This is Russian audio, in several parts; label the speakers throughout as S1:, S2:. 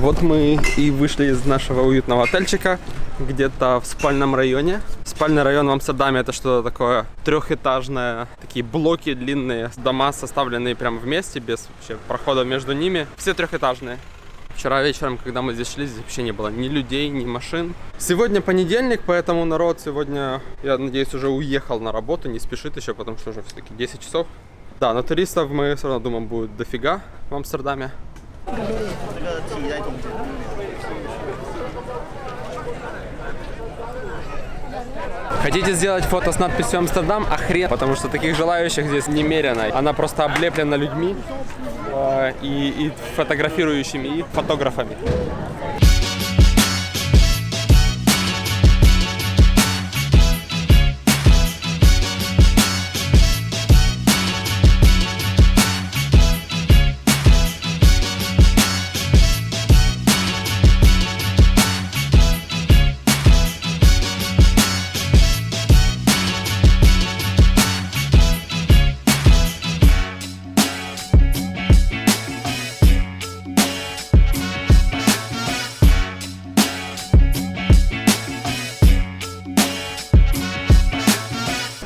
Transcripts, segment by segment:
S1: Вот мы и вышли из нашего уютного отельчика, где-то в спальном районе. Спальный район в Амстердаме — это что-то такое трехэтажное, такие блоки длинные, дома, составленные прямо вместе, без вообще прохода между ними. Все трехэтажные. Вчера вечером, когда мы здесь шли, здесь вообще не было ни людей, ни машин. Сегодня понедельник, поэтому народ сегодня, я надеюсь, уже уехал на работу, не спешит еще, потому что уже все-таки 10 часов. Да, но туристов мы все равно думаем будет дофига в Амстердаме. Хотите сделать фото с надписью «Амстердам»? А хрен, потому что таких желающих здесь немерено. Она просто облеплена людьми и фотографирующими, и фотографами.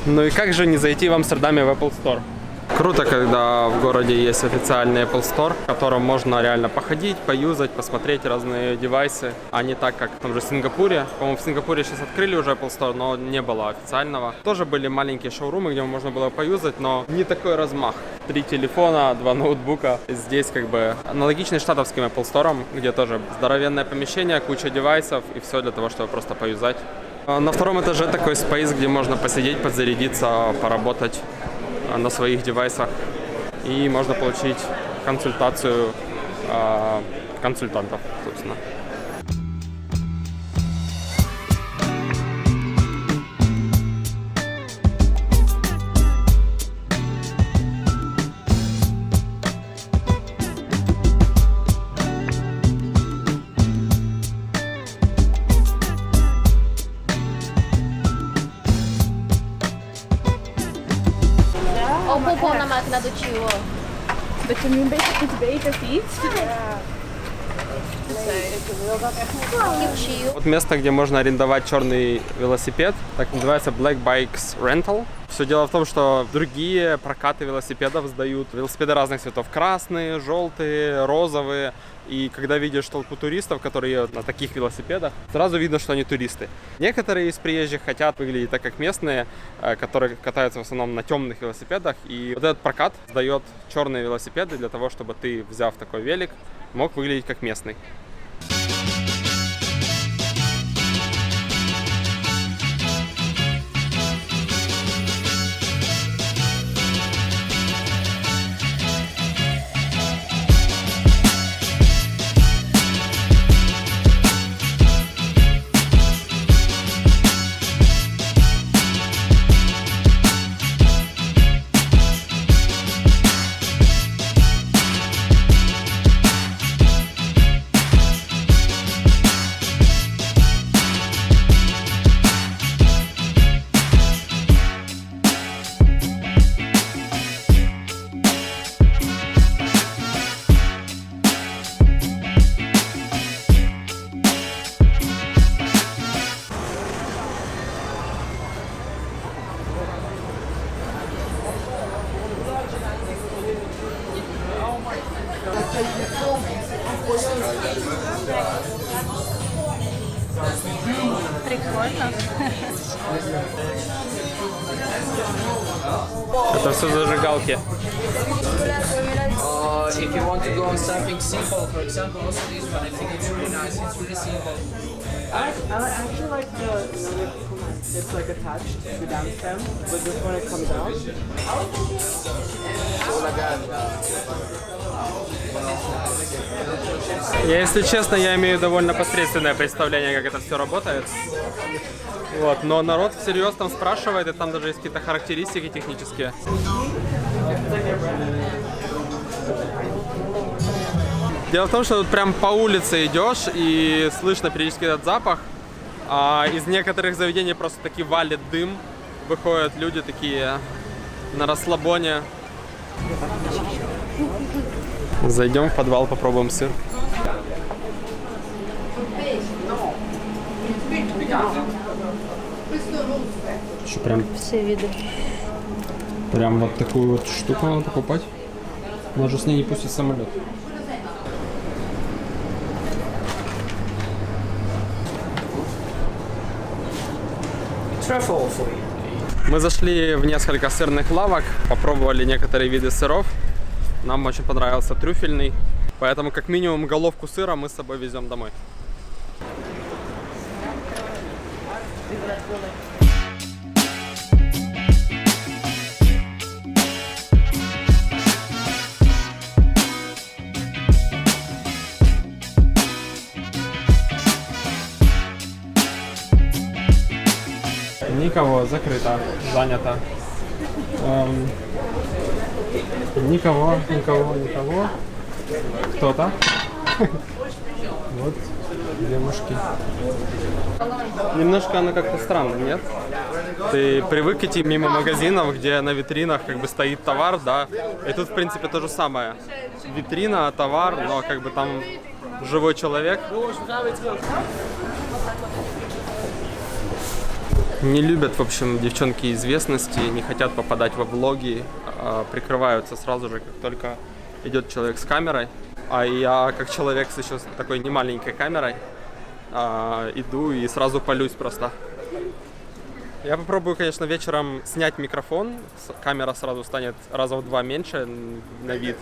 S1: Ну и как же не зайти в Амстердаме в Apple Store? Круто, когда в городе есть официальный Apple Store, в котором можно реально походить, поюзать, посмотреть разные девайсы, а не так, как в том же Сингапуре. По-моему, в Сингапуре сейчас открыли уже Apple Store, но не было официального. Тоже были маленькие шоурумы, где можно было поюзать, но не такой размах. 3 телефона, 2 ноутбука. Здесь как бы аналогичный штатовским Apple Store, где тоже здоровенное помещение, куча девайсов и все для того, чтобы просто поюзать. На втором этаже такой спейс, где можно посидеть, подзарядиться, поработать на своих девайсах. И можно получить консультацию консультантов, собственно.
S2: Полная máquina do tio, ó.
S3: Do tio bem feet.
S1: Вот место, где можно арендовать черный велосипед, так называется Black Bikes Rental. Все дело в том, что другие прокаты велосипедов сдают велосипеды разных цветов. Красные, желтые, розовые. И когда видишь толпу туристов, которые едут на таких велосипедах, сразу видно, что они туристы. Некоторые из приезжих хотят выглядеть так, как местные, которые катаются в основном на темных велосипедах. И вот этот прокат сдает черные велосипеды для того, чтобы ты, взяв такой велик, мог выглядеть как местный.
S3: Прикольно.
S1: Это все зажигалки.
S4: If you want to go on something simple, for example, also this one, I think it's really nice. It's really simple.
S5: I actually like it's like attached to the down stem, but this one it comes out.
S1: Если честно, я имею довольно посредственное представление, как это все работает. Вот, но народ всерьез там спрашивает, и там даже есть какие-то характеристики технические. Дело в том, что тут прям по улице идешь, и слышно периодически этот запах. А из некоторых заведений просто таки валит дым. Выходят люди такие на расслабоне. Зайдем в подвал, попробуем сыр. Что прям,
S3: Все виды.
S1: прям вот такую вот штуку надо покупать. Можно с ней не пустить самолет.
S4: Truffle for you.
S1: Мы зашли в несколько сырных лавок, попробовали некоторые виды сыров. Нам очень понравился трюфельный, поэтому как минимум головку сыра мы с собой везем домой. Никого, закрыто, занято. Никого. Кто-то. Вот девушки. Немножко оно как-то странно, нет? Ты привык идти мимо магазинов, где на витринах как бы стоит товар, да? И тут, в принципе, то же самое. Витрина, товар, но как бы там живой человек. Не любят, в общем, девчонки известности, не хотят попадать во влоги, прикрываются сразу же, как только идет человек с камерой. А я, как человек с еще такой немаленькой камерой, иду и сразу палюсь просто. Я попробую, конечно, вечером снять микрофон, камера сразу станет раза в 2 меньше на вид.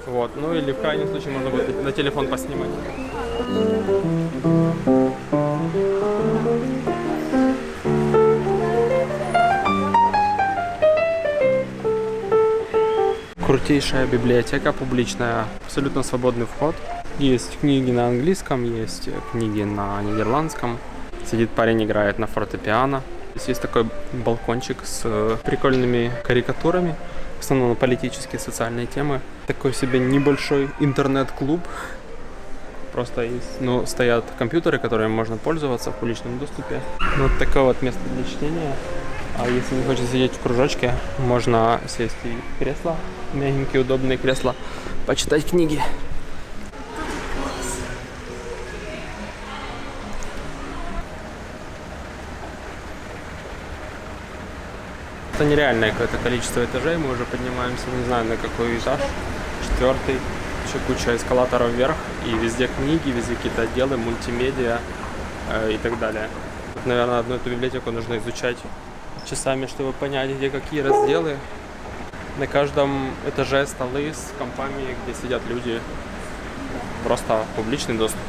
S1: Вот. Ну или в крайнем случае можно будет на телефон поснимать. Крутейшая библиотека публичная, абсолютно свободный вход. Есть книги на английском, есть книги на нидерландском. Сидит парень, играет на фортепиано. Здесь есть такой балкончик с прикольными карикатурами, в основном на политические, социальные темы. Такой себе небольшой интернет-клуб. Просто есть, ну, стоят компьютеры, которыми можно пользоваться в публичном доступе. Вот такое вот место для чтения. А если не хочешь сидеть в кружочке, можно сесть и в кресло, мягенькие, удобные кресла, почитать книги. Это нереальное какое-то количество этажей, мы уже поднимаемся, не знаю на какой этаж, 4-й, еще куча эскалаторов вверх, и везде книги, везде какие-то отделы, мультимедиа и так далее. Тут, наверное, одну эту библиотеку нужно изучать часами, чтобы понять, где какие разделы. На каждом этаже столы с компами, где сидят люди. Просто публичный доступ.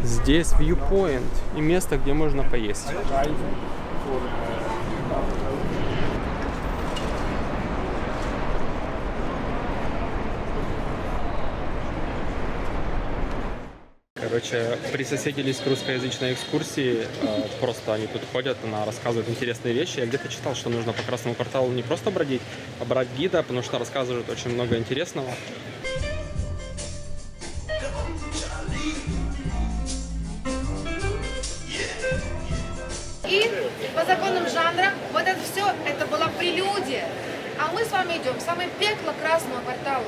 S1: Здесь viewpoint и место, где можно поесть. Короче, присоседились к русскоязычной экскурсии, просто они тут ходят, она рассказывает интересные вещи. Я где-то читал, что нужно по Красному кварталу не просто бродить, а брать гида, потому что рассказывают очень много интересного.
S2: И по законам жанра вот это все, это была прелюдия. А мы с вами идем в самое пекло Красного квартала.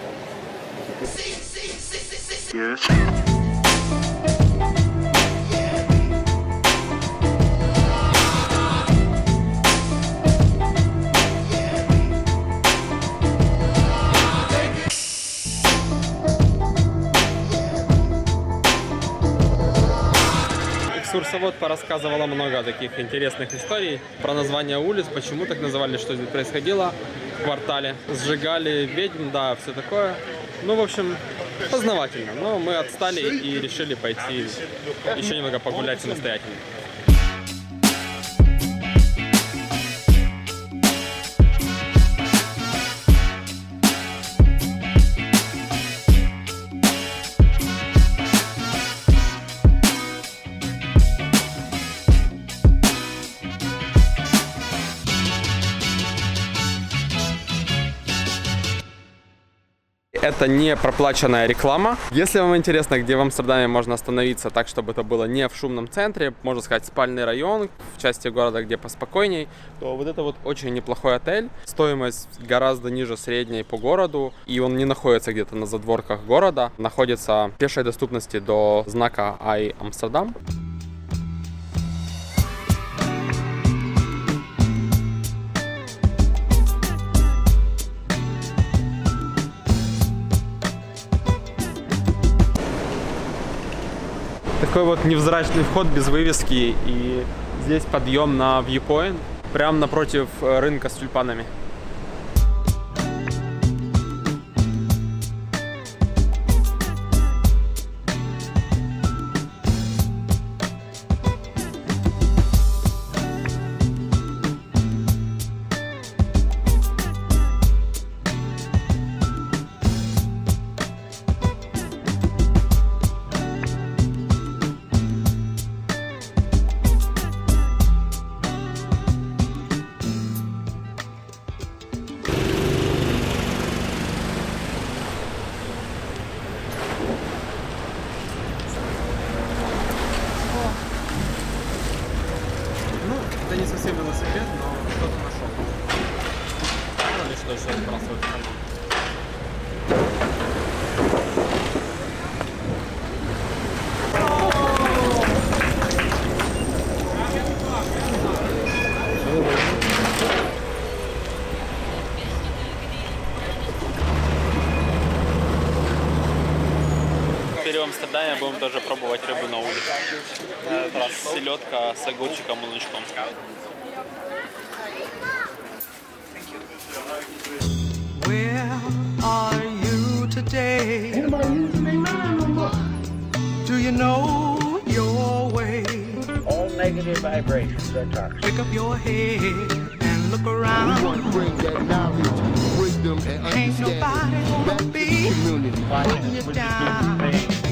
S1: Экскурсовод порассказывала много таких интересных историй про название улиц, почему так называли, что здесь происходило в квартале. Сжигали ведьм, да, все такое. Ну, в общем, познавательно. Но мы отстали и решили пойти еще немного погулять самостоятельно. это не проплаченная реклама. Если вам интересно, где в Амстердаме можно остановиться так, чтобы это было не в шумном центре, можно сказать, спальный район, в части города, где поспокойней, то вот это вот очень неплохой отель. Стоимость гораздо ниже средней по городу, и он не находится где-то на задворках города, находится в пешей доступности до знака Ай Амстердам. Такой вот невзрачный вход без вывески, и здесь подъем на Viewpoint, прямо напротив рынка с тюльпанами. Ну, это не совсем велосипед, но что-то нашел. Мало ли что еще сбрасывают в карман. Теперь в Амстердаме будем тоже пробовать рыбу на улице. На этот раз селедка с огурчиком и лучком.
S6: Where are you today? Do you know your way?
S7: All negative vibrations are toxic.
S6: Pick up your head and look around.
S8: We want to bring that knowledge, wisdom, and
S6: Ain't nobody
S8: understanding
S6: gonna
S8: back to
S6: be
S8: the community.
S6: holding you down.